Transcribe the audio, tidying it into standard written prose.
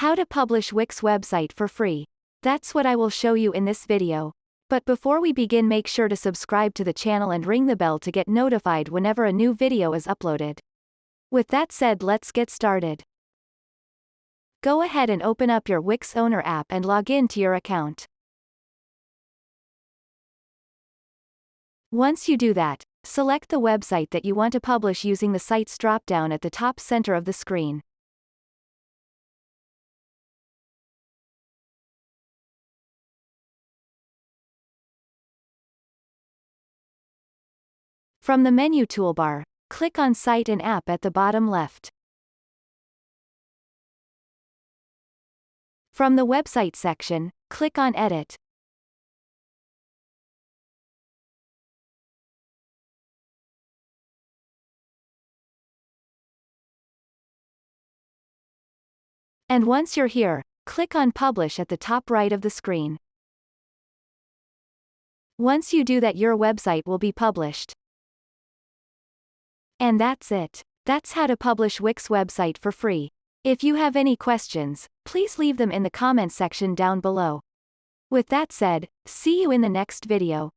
How to publish Wix website for free. That's what I will show you in this video. But before we begin, make sure to subscribe to the channel and ring the bell to get notified whenever a new video is uploaded. With that said, let's get started. Go ahead and open up your Wix Owner app and log in to your account. Once you do that, select the website that you want to publish using the Sites drop-down at the top center of the screen. From the menu toolbar, click on Site and App at the bottom left. From the Website section, click on Edit. And once you're here, click on Publish at the top right of the screen. Once you do that, your website will be published. And that's it. That's how to publish Wix website for free. If you have any questions, please leave them in the comments section down below. With that said, see you in the next video.